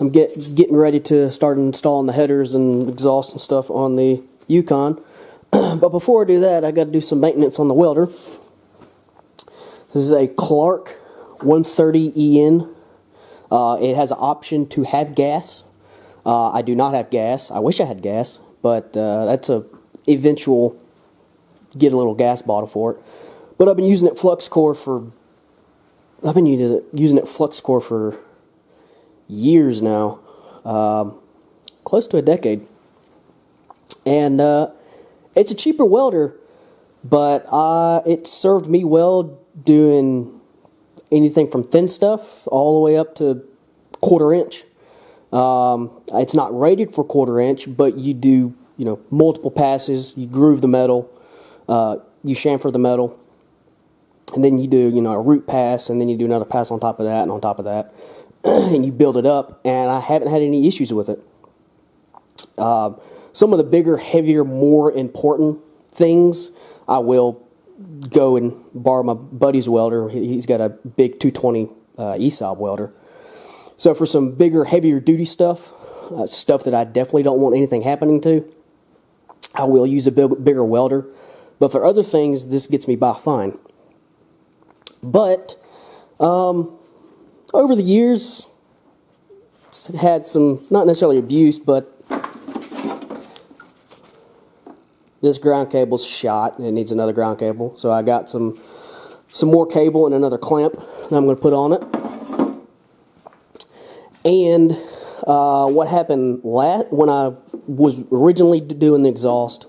I'm getting ready to start installing the headers and exhaust and stuff on the Yukon. But before I do that, I got to do some maintenance on the welder. This is a Clarke 130EN. It has an option to have gas. I do not have gas. I wish I had gas, but that's a eventual get a little gas bottle for it. But I've been using it flux core for years now, close to a decade, and it's a cheaper welder, but it served me well doing anything from thin stuff all the way up to 1/4 inch. It's not rated for 1/4 inch, but you do, multiple passes. You groove the metal, you chamfer the metal, and then you do, a root pass, and then you do another pass on top of that and on top of that, and you build it up. And I haven't had any issues with it. Some of the bigger, heavier, more important things, I will go and borrow my buddy's welder. He's got a big 220 ESOB welder. So for some bigger, heavier duty stuff, stuff that I definitely don't want anything happening to, I will use a bigger welder. But for other things, this gets me by fine. But over the years, it's had some, not necessarily abuse, but this ground cable's shot and it needs another ground cable. So I got some more cable and another clamp that I'm going to put on it. And what happened when I was originally doing the exhaust,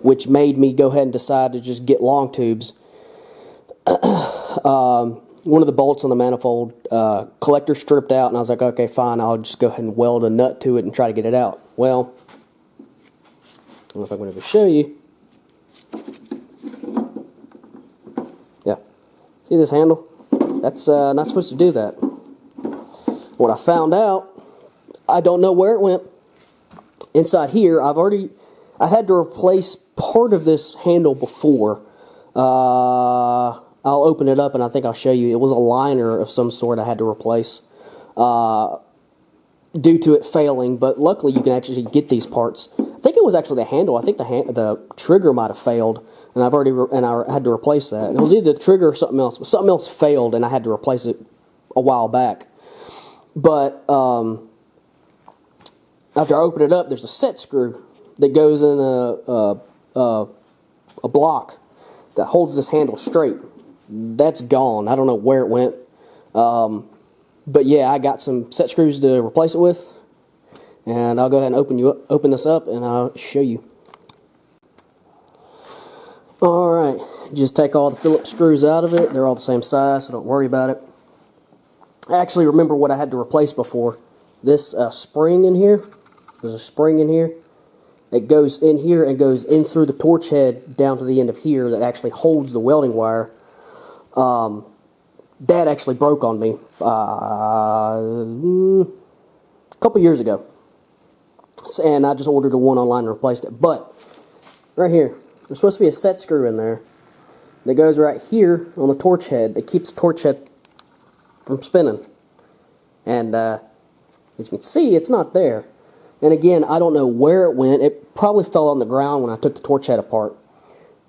which made me go ahead and decide to just get long tubes, one of the bolts on the manifold collector stripped out, and I was like, okay, fine, I'll just go ahead and weld a nut to it and try to get it out. Well, I don't know if I'm going to show you. Yeah. See this handle? That's not supposed to do that. What I found out, I don't know where it went. Inside here, I had to replace part of this handle before. I'll open it up and I think I'll show you. It was a liner of some sort I had to replace due to it failing, but luckily you can actually get these parts. I think it was actually the handle. I think the trigger might have failed, and I had to replace that. It was either the trigger or something else. But something else failed, and I had to replace it a while back. But after I open it up, there's a set screw that goes in a block that holds this handle straight. That's gone. I don't know where it went. But yeah, I got some set screws to replace it with. And I'll go ahead and open this up, and I'll show you. Alright, just take all the Phillips screws out of it. They're all the same size, so don't worry about it. I actually remember what I had to replace before. This spring in here, there's a spring in here. It goes in here and goes in through the torch head down to the end of here that actually holds the welding wire. That actually broke on me a couple years ago. And I just ordered one online and replaced it. But right here, there's supposed to be a set screw in there that goes right here on the torch head that keeps the torch head from spinning. And as you can see, it's not there. And again, I don't know where it went. It probably fell on the ground when I took the torch head apart.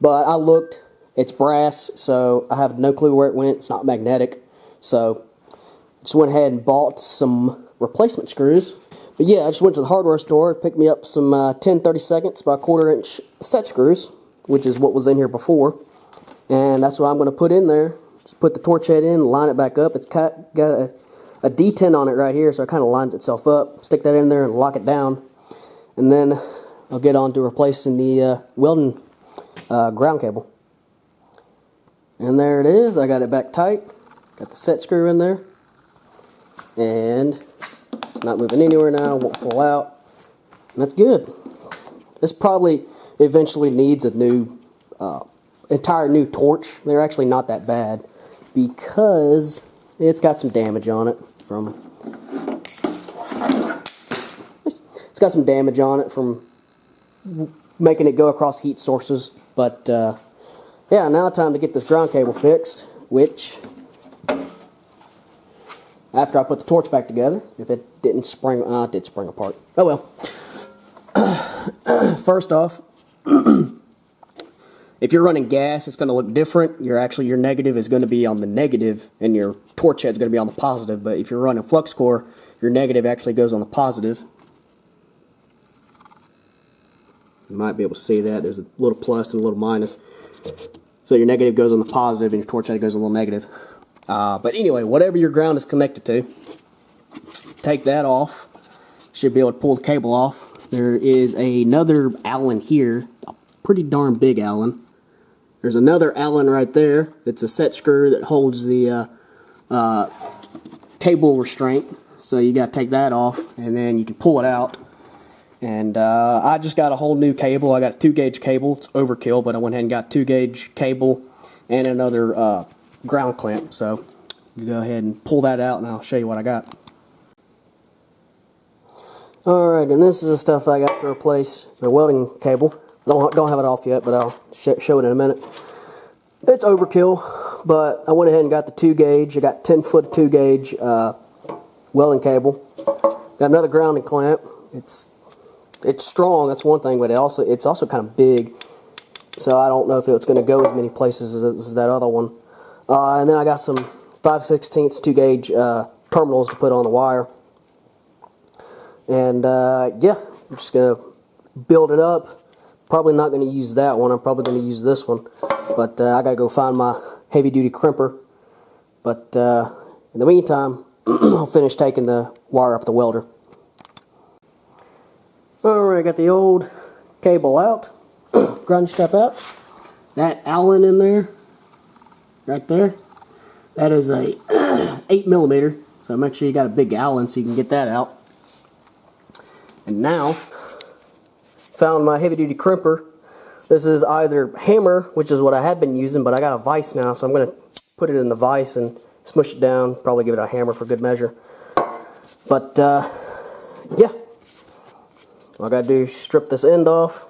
But I looked. It's brass, so I have no clue where it went. It's not magnetic. So I just went ahead and bought some replacement screws. But yeah, I just went to the hardware store, picked me up some 10/32 by 1/4 inch set screws, which is what was in here before. And that's what I'm going to put in there. Just put the torch head in, line it back up. It's got a detent on it right here, so it kind of lines itself up. Stick that in there and lock it down. And then I'll get on to replacing the welding ground cable. And there it is. I got it back tight. Got the set screw in there. And it's not moving anywhere now. Won't pull out. And that's good. This probably eventually needs a new, entire new torch. They're actually not that bad because it's got some damage on it from. It's got some damage on it from making it go across heat sources. But yeah, now time to get this ground cable fixed, which after I put the torch back together, if it didn't spring, it did spring apart. Oh well. First off, if you're running gas, it's going to look different. Your negative is going to be on the negative, and your torch head is going to be on the positive. But if you're running flux core, your negative actually goes on the positive. You might be able to see that. There's a little plus and a little minus. So your negative goes on the positive, and your torch head goes on the little negative. But anyway, whatever your ground is connected to, take that off. Should be able to pull the cable off. There is another Allen here, a pretty darn big Allen. There's another Allen right there. It's a set screw that holds the cable restraint. So you got to take that off, and then you can pull it out. And I just got a whole new cable. I got a 2-gauge cable. It's overkill, but I went ahead and got 2-gauge cable and another ground clamp. So you go ahead and pull that out, and I'll show you what I got. Alright, and this is the stuff I got to replace the welding cable. I don't have it off yet, but I'll show it in a minute. It's overkill, but I went ahead and got the 2-gauge. I got 10-foot 2-gauge welding cable. Got another grounding clamp. It's strong, that's one thing, but it's also kind of big. So I don't know if it's going to go as many places as that other one. And then I got some 5/16 2-gauge terminals to put on the wire. And yeah, I'm just going to build it up. Probably not going to use that one. I'm probably going to use this one. But I got to go find my heavy-duty crimper. But in the meantime, I'll finish taking the wire up the welder. Alright, got the old cable out. Grounding strap out. That Allen in there, right there, that is a 8mm. So make sure you got a big Allen so you can get that out. And now, found my heavy-duty crimper. This is either hammer, which is what I had been using, but I got a vise now, so I'm going to put it in the vise and smush it down. Probably give it a hammer for good measure. But, yeah. All I got to do is strip this end off.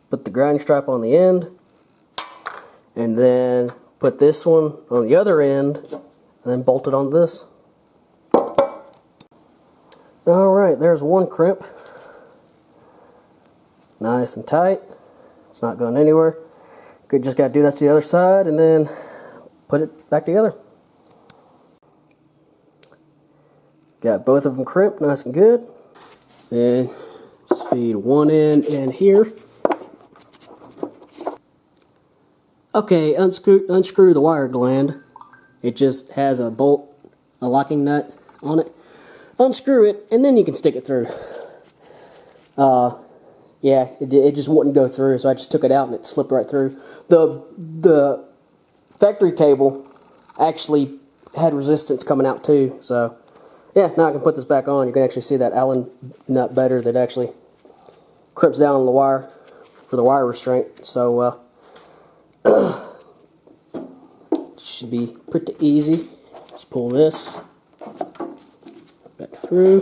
Put the grounding strap on the end. And then put this one on the other end. And then bolt it onto this. Alright, there's one crimp. Nice and tight. It's not going anywhere. Just got to do that to the other side and then put it back together. Got both of them crimped nice and good. Then just feed one end in here. Okay, unscrew the wire gland. It just has a bolt, a locking nut on it. Unscrew it, and then you can stick it through. Yeah, it just wouldn't go through, so I just took it out and it slipped right through. The factory cable actually had resistance coming out too, so yeah, now I can put this back on. You can actually see that Allen nut better that actually crimps down on the wire for the wire restraint. So should be pretty easy. Just pull this back through.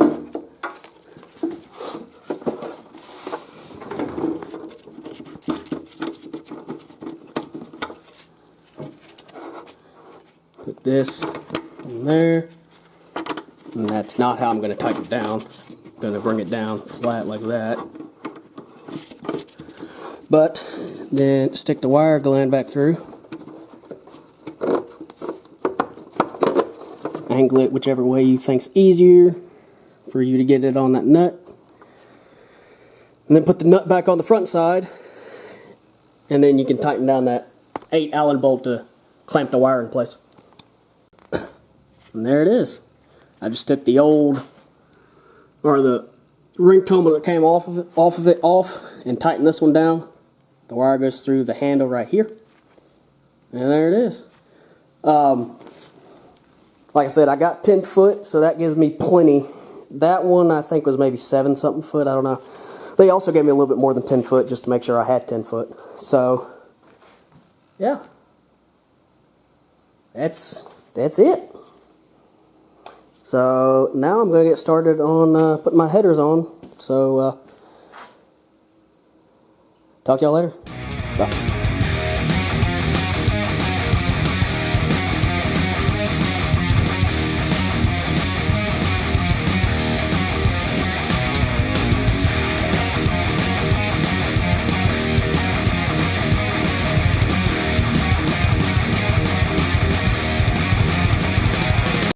Put this in there. And that's not how I'm going to tighten it down. I'm going to bring it down flat like that. But then stick the wire gland back through. Angle it whichever way you think's easier for you to get it on that nut. And then put the nut back on the front side. And then you can tighten down that 8 Allen bolt to clamp the wire in place. And there it is. I just took the old, or the ring tumbler that came off of it, and tightened this one down. The wire goes through the handle right here. And there it is. Like I said, I got 10 foot, so that gives me plenty. That one I think was maybe 7 something foot, I don't know. They also gave me a little bit more than 10 foot just to make sure I had 10 foot. So, yeah. That's it. So now I'm going to get started on putting my headers on. So talk to y'all later. Bye.